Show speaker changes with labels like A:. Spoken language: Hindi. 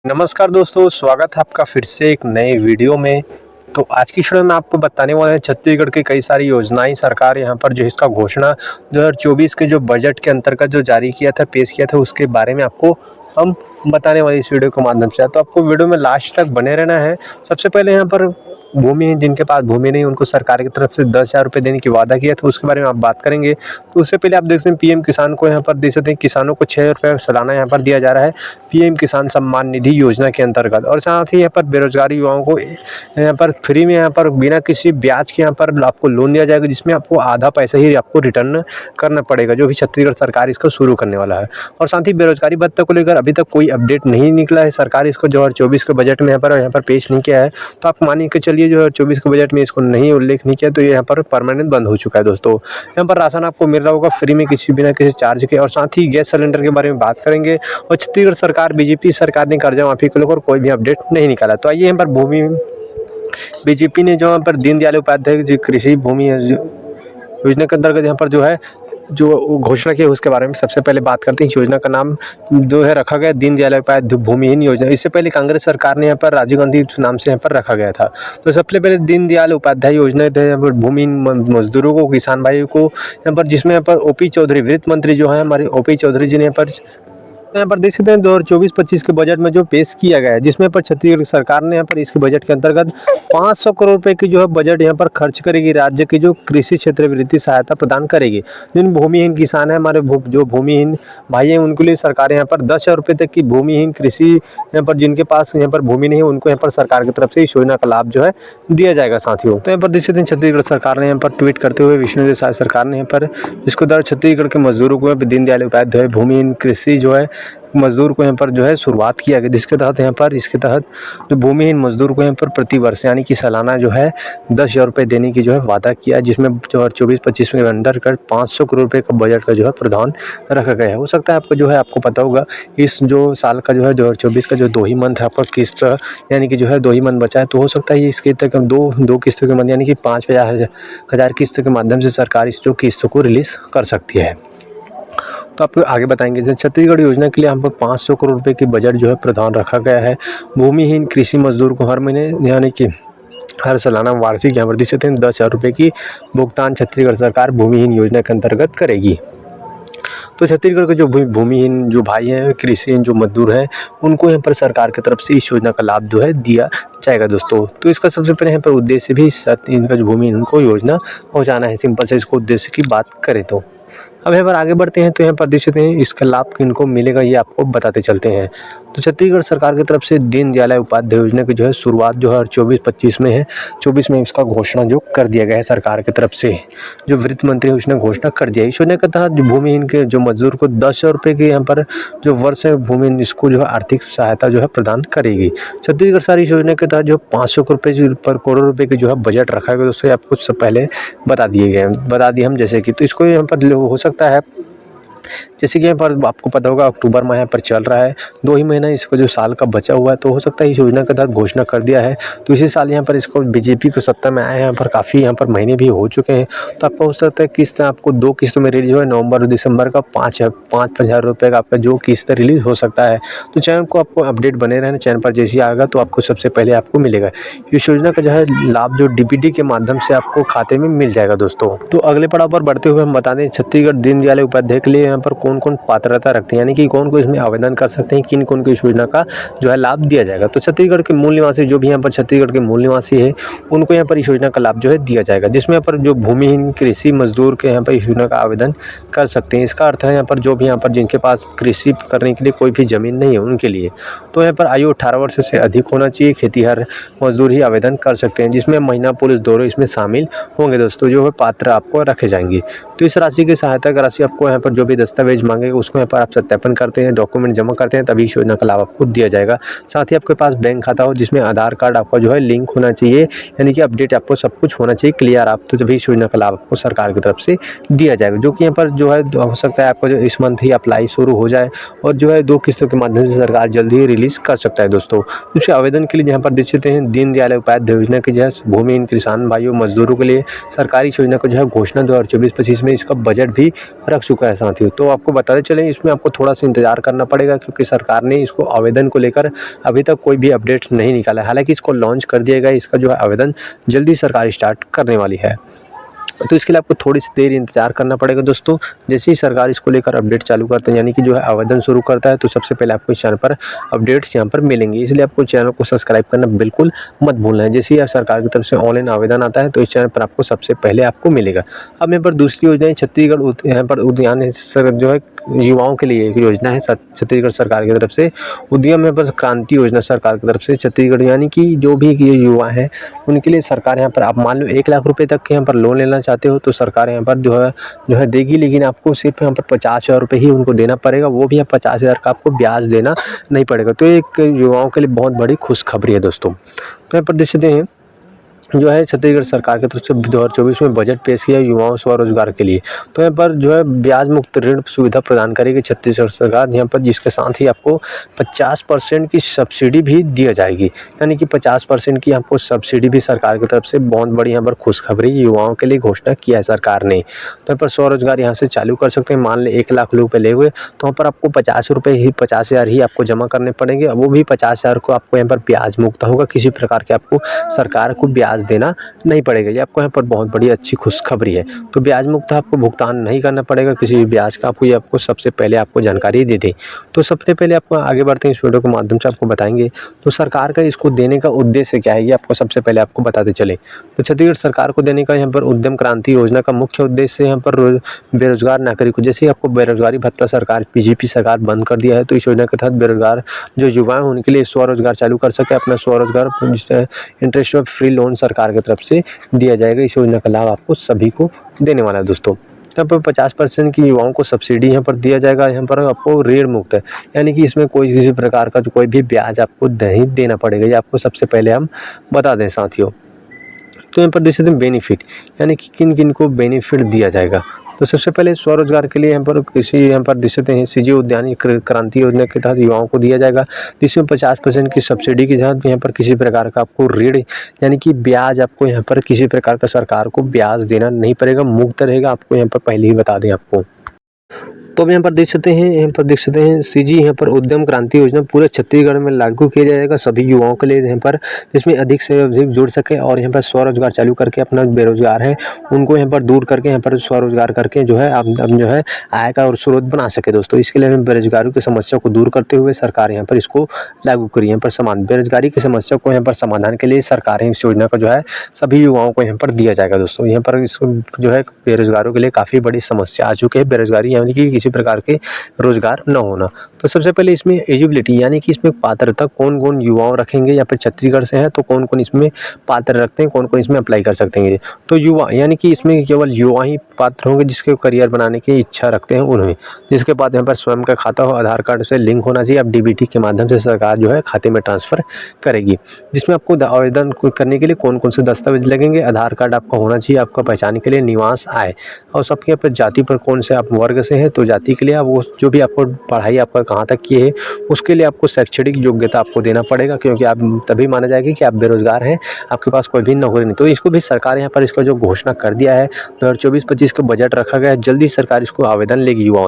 A: नमस्कार दोस्तों, स्वागत है आपका फिर से एक नए वीडियो में। तो आज की वीडियो में आपको बताने वाले हैं छत्तीसगढ़ की कई सारी योजनाएं सरकार यहाँ पर जो इसका घोषणा 2024 के जो बजट के अंतर्गत जो जारी किया था, पेश किया था, उसके बारे में आपको हम बताने वाले इस वीडियो के माध्यम से। तो आपको वीडियो में लास्ट तक बने रहना है। सबसे पहले यहाँ पर भूमिहीन, जिनके पास भूमि नहीं, उनको सरकार की तरफ से 10,000 रुपये देने की वादा किया था, उसके बारे में आप बात करेंगे। तो उससे पहले आप देख सकते हैं पीएम किसान को यहाँ पर देख सकते हैं, किसानों को 6 रुपये सालाना यहाँ पर दिया जा रहा है पीएम किसान सम्मान निधि योजना के अंतर्गत। और साथ ही यहाँ पर बेरोजगार युवाओं को यहाँ पर फ्री में यहाँ पर बिना किसी ब्याज के यहाँ पर आपको लोन दिया जाएगा, जिसमें आपको आधा पैसा ही आपको रिटर्न करना पड़ेगा, जो भी छत्तीसगढ़ सरकार इसको शुरू करने वाला है। और साथ ही बेरोजगारी भत्ता को लेकर अभी तक कोई अपडेट नहीं निकला है। सरकार इसको 2024 के बजट में यहाँ पर पेश नहीं किया है। तो आप मानिए कि चलिए 2024 के बजट में इसको नहीं उल्लेख नहीं किया, तो ये यहाँ पर परमानेंट बंद हो चुका है दोस्तों। यहाँ पर राशन आपको मिल रहा होगा फ्री में, बिना किसी चार्ज के। और साथ ही गैस सिलेंडर के बारे में बात करेंगे। और छत्तीसगढ़ सरकार, बीजेपी सरकार ने कर्जा माफी को लेकर कोई भी अपडेट नहीं निकाला। तो आइए यहाँ पर भूमि बीजेपी ने जो यहाँ पर दीनदयाल उपाध्याय जो कृषि भूमि योजना के अंतर्गत यहाँ पर जो घोषणा की है, उसके बारे में सबसे पहले बात करते हैं। इस योजना का नाम जो है रखा गया दीनदयाल उपाध्याय भूमिहीन योजना। इससे पहले कांग्रेस सरकार ने यहाँ पर राजीव गांधी नाम से यहाँ पर रखा गया था। तो सबसे पहले दीनदयाल उपाध्याय योजना थे यहाँ पर भूमिहीन मजदूरों को, किसान भाइयों को यहाँ पर, जिसमें यहाँ पर ओपी चौधरी वित्त मंत्री जो है हमारे ओपी चौधरी जी ने यहाँ पर देख सकते हैं 2024-25 के बजट में जो पेश किया गया है, जिसमें पर छत्तीसगढ़ सरकार ने यहाँ पर इसके बजट के अंतर्गत 500 करोड़ रुपए की जो है बजट यहाँ पर खर्च करेगी। राज्य की जो कृषि क्षेत्र वित्तीय सहायता प्रदान करेगी। जिन भूमिहीन किसान है, हमारे जो भूमिहीन भाई हैं, उनके लिए सरकार यहाँ पर 10,000 रुपये तक की भूमिहीन कृषि यहाँ पर, जिनके पास यहाँ पर भूमि नहीं है, उनको यहाँ पर सरकार की तरफ से इस योजना का लाभ जो है दिया जाएगा साथियों। तो यहाँ पर देख सकते हैं छत्तीसगढ़ सरकार ने यहाँ पर ट्वीट करते हुए विष्णुदेव साय सरकार ने यहाँ पर इसको दर छत्तीसगढ़ के मजदूरों को दीनदयाल उपाध्याय भूमिहीन कृषि जो है मजदूर को यहाँ पर जो है शुरुआत किया गया, जिसके तहत यहाँ पर इसके तहत जो भूमिहीन मजदूर को यहाँ पर प्रति वर्ष यानी कि सालाना जो है 10,000 रुपये देने की जो है वादा किया, जिसमें 2024-25 में अंदर 500 करोड़ रुपये का बजट का जो है प्रावधान रखा गया है। हो सकता है आपको जो है आपको पता होगा इस जो साल का जो है 2024 का जो 2 ही मंथ है आपका किस्त यानी कि जो है 2 ही मंथ बचा है, तो हो सकता है इसके तक दो किस्तों के मंथ यानी कि 5,000 किस्त के माध्यम से सरकार इस जो किस्त को रिलीज कर सकती है। तो आपको आगे बताएंगे। जैसे छत्तीसगढ़ योजना के लिए हम पर 500 करोड़ रुपए की बजट जो है प्रावधान रखा गया है। भूमिहीन कृषि मजदूर को हर महीने यानी कि हर सालाना वार्षिक यहाँ पर 10,000 रुपये की भुगतान छत्तीसगढ़ सरकार भूमिहीन योजना के अंतर्गत करेगी। तो छत्तीसगढ़ के जो भूमिहीन जो भाई हैं, कृषि जो मजदूर हैं, उनको यहाँ पर सरकार की तरफ से इस योजना का लाभ जो है दिया जाएगा दोस्तों। तो इसका सबसे पहले यहाँ पर उद्देश्य भी इनका जो भूमिहीन उनको योजना पहुँचाना है। सिंपल से इसको उद्देश्य की बात करें तो अब यहाँ पर आगे बढ़ते हैं। तो यहाँ पर देख सकते हैं इसका लाभ किनको मिलेगा, ये आपको बताते चलते हैं। तो छत्तीसगढ़ सरकार की तरफ से दीनदयाल उपाध्याय योजना की जो है शुरुआत जो है 24-25 में है। 24 में इसका घोषणा जो कर दिया गया है सरकार की तरफ से, जो वित्त मंत्री उसने घोषणा कर दिया। इस योजना के तहत जो भूमिहीन के जो मजदूर को 10,000 रुपये के यहाँ पर जो वर्ष है भूमिहीन इसको जो है आर्थिक सहायता जो है प्रदान करेगी। छत्तीसगढ़ सरकार इस योजना के तहत जो 500 करोड़ रुपये की जो है बजट रखा गया, उससे आपको सब पहले बता दिए हम जैसे कि। तो इसको यहाँ पर हो सकता है जैसे कि यहाँ पर आपको पता होगा अक्टूबर माह यहाँ पर चल रहा है, 2 ही महीना इसको जो साल का बचा हुआ है, तो हो सकता है इस योजना के तहत घोषणा कर दिया है। तो इसी साल यहाँ पर इसको बीजेपी को सत्ता में आए यहाँ पर काफ़ी यहाँ पर महीने भी हो चुके हैं। तो आपको हो सकता है किस्त आपको 2 किस्तों में रिलीज हो, नवंबर और दिसंबर का 5,000 रुपये का आपका जो किस्त रिलीज हो सकता है। तो चैनल को आपको अपडेट बने रहना, चैनल पर जैसे आएगा तो आपको सबसे पहले आपको मिलेगा। इस योजना का जो है लाभ जो डीबीटी के माध्यम से आपको खाते में मिल जाएगा दोस्तों। तो अगले पड़ाव पर बढ़ते हुए हम बता दें छत्तीसगढ़ दीनदयाल उपाध्याय के लिए यहाँ पर कौन कौन पात्रता रखते हैं, यानी कि कौन को इसमें आवेदन कर सकते हैं, किन कौन को इस योजना का जो है लाभ दिया जाएगा। तो छत्तीसगढ़ के मूल निवासी जो भी यहाँ पर छत्तीसगढ़ के मूल निवासी है, उनको यहाँ पर इस योजना का लाभ जो है दिया जाएगा, जिसमें यहाँ पर जो भूमिहीन कृषि मजदूर के यहाँ पर इस योजना का आवेदन कर सकते हैं। इसका अर्थ है यहाँ पर जो भी यहाँ पर जिनके पास कृषि करने के लिए कोई भी जमीन नहीं है उनके लिए, तो यहाँ पर आयु 18 वर्ष से अधिक होना चाहिए। खेतीहर मजदूर ही आवेदन कर सकते हैं, जिसमें महिला पुरुष दोनों इसमें शामिल होंगे दोस्तों, जो है पात्र आपको रखे जाएंगे। तो इस राशि की सहायता का राशि आपको यहाँ पर जो भी दस्तावेज मांगे उसको यहाँ पर आप सत्यापन करते हैं, डॉक्यूमेंट जमा करते हैं, तभी इस योजना का लाभ आपको दिया जाएगा। साथ ही आपके पास बैंक खाता हो जिसमें आधार कार्ड आपका जो है लिंक होना चाहिए, यानी कि अपडेट आपको सब कुछ होना चाहिए क्लियर, आप तो तभी इस योजना का लाभ आपको सरकार की तरफ से दिया जाएगा। जो कि यहाँ पर जो है हो सकता है आपको जो इस मंथ ही अप्लाई शुरू हो जाए और जो है 2 किस्तों के माध्यम से सरकार जल्दी ही रिलीज कर सकता है दोस्तों। इसके आवेदन के लिए यहाँ पर देख सकते हैं दीनदयाल उपाध्याय योजना की जो है भूमिहीन किसान भाइयों मजदूरों के लिए सरकारी योजना को जो है घोषणा 2024-25 में इसका बजट भी रख चुका है साथियों। तो आपको बताते चलें इसमें आपको थोड़ा-सा इंतज़ार करना पड़ेगा, क्योंकि सरकार ने इसको आवेदन को लेकर अभी तक कोई भी अपडेट नहीं निकाला है। हालाँकि इसको लॉन्च कर दिया गया है, इसका जो है आवेदन जल्दी सरकार स्टार्ट करने वाली है। तो इसके लिए आपको थोड़ी-सी देर इंतज़ार करना पड़ेगा दोस्तों। जैसे ही सरकार इसको लेकर अपडेट चालू करते हैं, यानी कि जो है आवेदन शुरू करता है, तो सबसे पहले आपको इस चैनल पर अपडेट्स यहाँ पर मिलेंगी। इसलिए आपको चैनल को सब्सक्राइब करना बिल्कुल मत भूलना है। जैसे ही सरकार की तरफ से ऑनलाइन आवेदन आता है, तो इस चैनल पर आपको सबसे पहले आपको मिलेगा। अब यहाँ पर दूसरी योजना है छत्तीसगढ़ यहाँ पर उद्यान सर जो है युवाओं के लिए एक योजना है छत्तीसगढ़ सरकार की तरफ से। उद्यम यहाँ पर क्रांति योजना सरकार की तरफ से छत्तीसगढ़, यानी कि जो भी ये युवा हैं उनके लिए सरकार यहाँ पर, आप मान लो 1 लाख रुपए तक के यहाँ पर लोन लेना चाहते हो, तो सरकार यहाँ पर जो है देगी, लेकिन आपको सिर्फ यहाँ पर 50,000 रुपये ही उनको देना पड़ेगा। वो भी 50,000 का आपको ब्याज देना नहीं पड़ेगा। तो एक युवाओं के लिए बहुत बड़ी खुशखबरी है दोस्तों। तो यहाँ पर देख सकते हैं जो है छत्तीसगढ़ सरकार की तरफ से 2024 में बजट पेश किया युवाओं स्वरोजगार के लिए। तो यहाँ पर जो है ब्याज मुक्त ऋण सुविधा प्रदान करेगी छत्तीसगढ़ सरकार यहाँ पर, जिसके साथ ही आपको 50% की सब्सिडी भी दिया जाएगी। यानी कि 50% की आपको सब्सिडी भी सरकार की तरफ से बहुत बड़ी यहाँ पर खुशखबरी युवाओं के लिए घोषणा किया है सरकार ने। तो यहाँ पर स्वरोजगार यहाँ से चालू कर सकते हैं। मान लें 1 लाख रुपये ले हुए, तो वहाँ पर आपको 50,000 ही आपको जमा करने पड़ेंगे। वो भी 50,000 को आपको यहाँ पर ब्याज मुक्त होगा, किसी प्रकार के आपको सरकार को ब्याज देना नहीं पड़ेगा। ये आपको यहाँ पर बहुत बड़ी अच्छी खुशखबरी है। तो ब्याज मुक्त आपको भुगतान नहीं करना पड़ेगा किसी भी ब्याज का, आपको ये आपको सबसे पहले आपको जानकारी दे दें। तो सबसे पहले आपको आगे बढ़ते हैं, इस वीडियो के माध्यम से आपको बताएंगे तो सरकार का इसको देने का उद्देश्य क्या है, ये आपको सबसे पहले आपको बताते चले। तो छत्तीसगढ़ सरकार को देने का यहाँ पर उद्यम क्रांति योजना का मुख्य उद्देश्य यहाँ पर बेरोजगार नागरिकों, जैसे आपको बेरोजगारी भत्ता सरकार बीजेपी सरकार बंद कर दिया है, तो इस योजना के तहत बेरोजगार जो युवा हैं उनके लिए स्वरोजगार चालू कर सके, अपना स्वरोजगार इंटरेस्ट फ्री लोन सरकार की तरफ से दिया जाएगा। इस योजना का लाभ आपको सभी को देने वाला है दोस्तों। यहाँ पर 50% की युवाओं को सब्सिडी यहाँ पर दिया जाएगा। यहाँ पर आपको ऋण मुक्त है, यानी कि इसमें कोई किसी प्रकार का कोई भी ब्याज आपको नहीं देना पड़ेगा। ये आपको सबसे पहले हम बता दें साथियों। तो यहाँ पर देख सकते हैं बेनिफिट, यानी कि किन किन को बेनिफिट दिया जाएगा। तो सबसे पहले स्वरोजगार के लिए यहाँ पर देख सकते हैं सीजी उद्यान क्रांति योजना के तहत युवाओं को दिया जाएगा, जिसमें 50% की सब्सिडी के साथ यहाँ पर किसी प्रकार का आपको ऋण यानी कि ब्याज आपको यहाँ पर किसी प्रकार का सरकार को ब्याज देना नहीं पड़ेगा, मुक्त रहेगा। आपको यहाँ पर पहले ही बता दें आपको। तो अब यहाँ पर देख सकते हैं सीजी यहाँ पर उद्यम क्रांति योजना पूरे छत्तीसगढ़ में लागू किया जाएगा सभी युवाओं के लिए, यहाँ पर जिसमें अधिक से अधिक जुड़ सके और यहाँ पर स्वरोजगार चालू करके अपना बेरोजगार है उनको यहाँ पर दूर करके यहाँ पर स्वरोजगार करके जो है आप जो है आय का और स्रोत बना सके दोस्तों। इसके लिए बेरोजगारी की समस्या को दूर करते हुए सरकार यहाँ पर इसको लागू करी। यहाँ पर बेरोजगारी की समस्या को यहाँ पर समाधान के लिए सरकार इस योजना को जो है सभी युवाओं को यहाँ पर दिया जाएगा दोस्तों। यहाँ पर इसको जो है बेरोजगारों के लिए काफ़ी बड़ी समस्या आ चुकी है, बेरोजगारी यानी कि किसी प्रकार के रोजगार न होना। तो सबसे पहले इसमें एलिजिबिलिटी यानी कि इसमें पात्रता कौन कौन युवाओं रखेंगे, या फिर छत्तीसगढ़ से है तो कौन कौन इसमें पात्र रखते हैं, कौन कौन इसमें अप्लाई कर सकते हैं। तो युवा यानी कि इसमें केवल युवा ही पात्र होंगे जिसके करियर बनाने की इच्छा रखते हैं उन्हें, जिसके पास यहाँ पर स्वयं का खाता हो, आधार कार्ड से लिंक होना चाहिए। अब डीबीटी के माध्यम से सरकार जो है खाते में ट्रांसफर करेगी, जिसमें आपको आवेदन करने के लिए कौन कौन से दस्तावेज लगेंगे। आधार कार्ड आपका होना चाहिए, आपका पहचान के लिए, निवास, आय और सबके पर जाति पर कौन से आप वर्ग से हैं तो जाति के लिए आप वो जो भी आपको पढ़ाई आपका कहाँ तक की है उसके लिए आपको शैक्षणिक योग्यता आपको देना पड़ेगा, क्योंकि आप तभी माना जाएगा कि आप बेरोजगार हैं, आपके पास कोई भी नौकरी नहीं। तो इसको भी सरकार यहाँ पर इसका जो घोषणा कर दिया है 2024-25 का बजट रखा गया है, जल्दी सरकार इसको आवेदन लेगी युवाओं से।